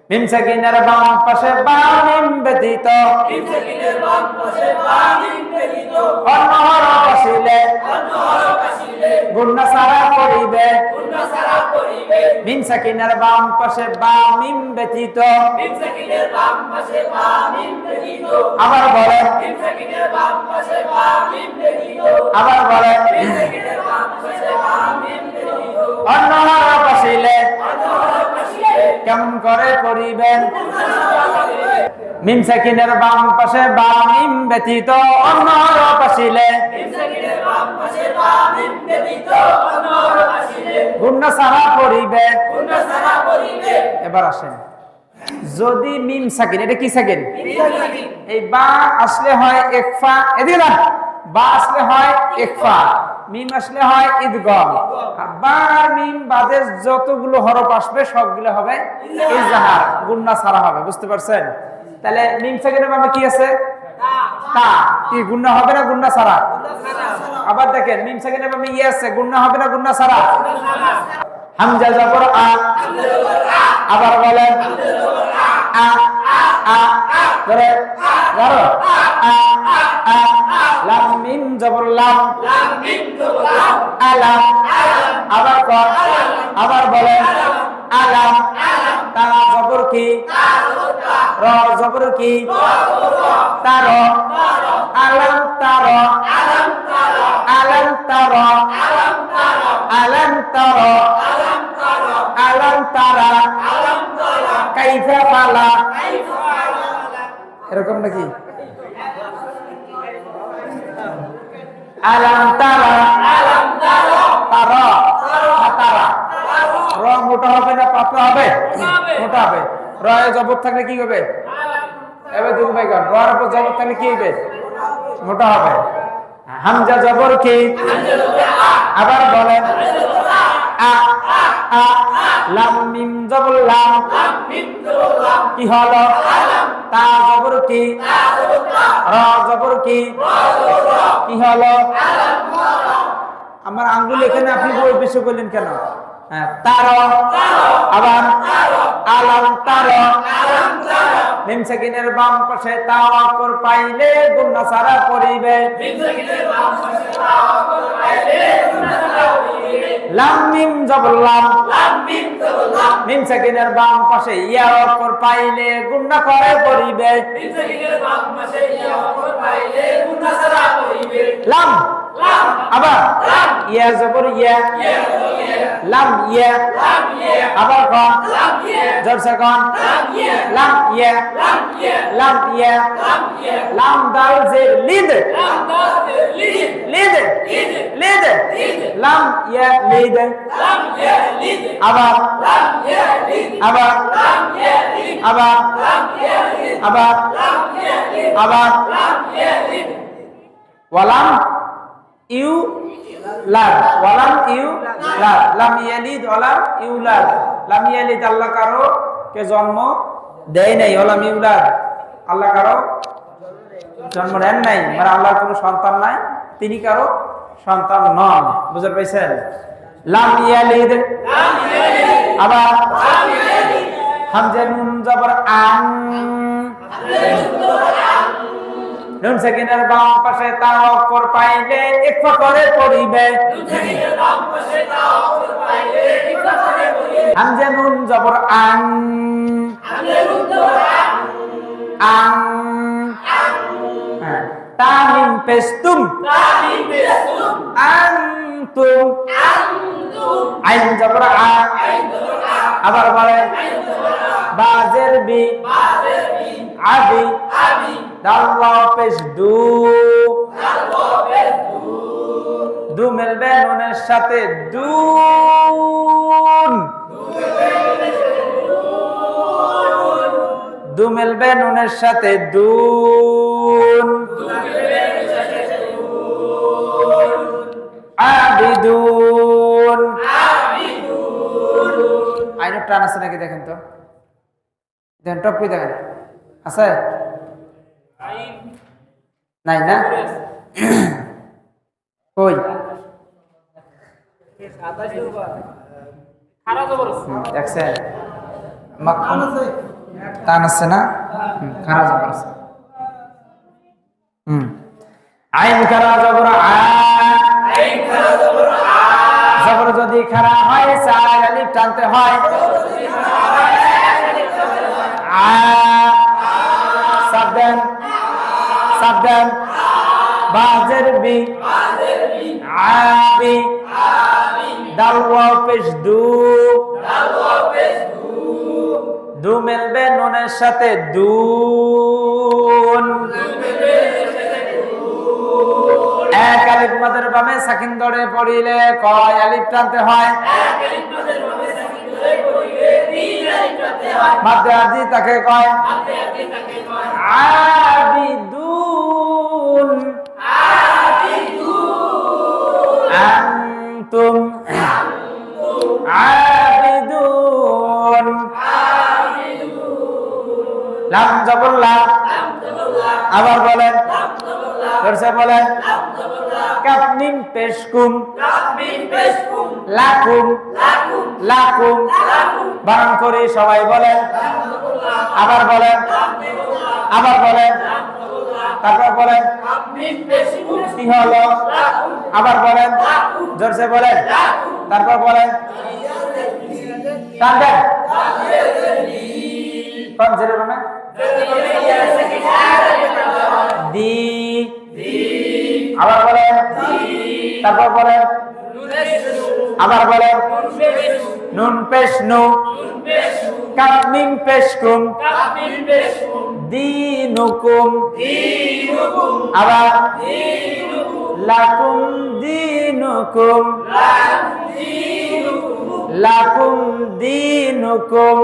মিম সাকিনের বাম পাশে বা মিম ব্যতীত অন্য হরফ আসিলে গুণনা সারা করিবে মিম সাকিনের বাম পাশে বা মিম ব্যতীত আবার বলে আবার বলে অন্য হরফ আসিলে কেমন করে পড়িবেন মিম সাকিনের বাম পাশে বা মিম ব্যতীত অন্য হরফ আসিলে গুণনা সারা পড়িবে এবার আসেন যদি মিম সাকিন এটা কি সাকিন এই বা আসলে হয় ইকফা এদিকে না বা আসলে হয় ইকফা মিম আসলে হয় ইদগাম আর বা আর মিম বাদে যতগুলো হরফ আসবে সবগুলো হবে ইজহার গুণনা সারা হবে বুঝতে পারছেন তাহলে মিম সাকিনের বামে কি আছে তা কি গুণনা হবে না গুণনা সারা আবার দেখেন মিম সাকিনের বামে ইয়া আছে গুণনা হবে না গুণনা সারা হামজা জবর আ আবার বলেন আ আ ধরে ধরো আ আ লাম মিম জবর লাম আলাম আবার কর আবার বলেন আলাম তা জবর কি র জবর কি তার আলাম তার আলাম তার আলাম তার আলাম তারা কাইফা ফালা এরকম নাকি আলাম তারা তারা তারা র মোটা হবে না পাতলা হবে মোটা হবে র এ জবর থাকলে কি হবে এবার দুই ভাই গান র এর উপর জবর থাকলে কি হবে মোটা হবে হামজা জবর কি আবার বলেন আ আ লাম মিম জবর লাম কি হলো তা জবর কি র জবর কি কি হলো আমার আঙ্গুল এখানে আপনি বই বেশি বললেন কেন তার আবার আলাম তার মিম সাকিনের বাম পাশে তা অক্ষর পাইলে গুণনা সারা করিবে লাম মিম জবর লাম মিম সাকিনের বাম পাশে ইয়া অক্ষর পাইলে গুণনা করে পড়িবে লাম আবার ইয়া জবর ইয়া লাম ইয়া আবার কোন জবর কোন লাম ইয়া লাম ইয়া লাম দাল জের লিদ লিদ লিদ লাম ইয়া লিদ আবার আবার আবার আবার আবার ওয়ালাম ইউ লাদ ওয়ালাম ইউ লাদ লাম ইয়ালিদ ওয়ালাম ইউলাদ লাম ইয়ালিদ আল্লাহ কারো কে জন্ম দেয় নাই ওয়ালাম ইউলাদ আল্লাহ কারো জন্ম দেন নাই মানে আল্লাহর কোনো সন্তান নাই তিনি কারো সন্তান নন বুঝতে পাইছেন লাম ইয়ালিদ আবার হামজা নুন জবর আন নুন সাকিনের বাম পাশে তা অক্ষর পাইলে ইকফা করে পড়িবে হামজা নুন জবর আন আন তা মিম পেস্তুম আনতুম আইন জবর আ আবার বলে বাজের বি আবি দাল্লাহ পেশ দু মিলবে নুনের সাথে দুন দু মিলবে নুনের সাথে দুন আবিদুন আইন টান আছে নাকি দেখেন তো দেখেন টপি দেখেন আছে নাই না কই দেখছেন টান আছে না? খারা জবর আছে। আইন খারা জবর আ, আইন খারা জবর আ, জবর যদি খারা হয় চার আলিফ টানতে হয়। আ সাবধান, সাবধান, বাজের বি, আবি, দাল ওয়াও পেশ দু, দু মিলবে নুনের সাথে দুন। এক আলিফ মাদের বামে সাকিন ধরে পড়িলে কয় আলিফ টানতে হয়? মাদ্দে আদি তাকে কয় আবিদুন, আনতুম আবিদুন। লাম জবর লা, আবার বলেন, ফিরসে বলেন, কাফ মিম পেশ কুম, লাকুম, লাকুম। বারণ করে সবাই বলেন, আবার বলেন, আবার বলেন, তারপর বলেন কি হলো, আবার বলেন, জোরসে বলেন, তারপর বলেন টানবেন কোন জেরে রুমে দি, আবার বলেন, তারপর বলেন, আবার বলেন নুন পেশ নু, কাফ মিম পেশ কুম, দিনুকুম, আবার লাকুম দিনুকুম, লাকুম দিনুকুম।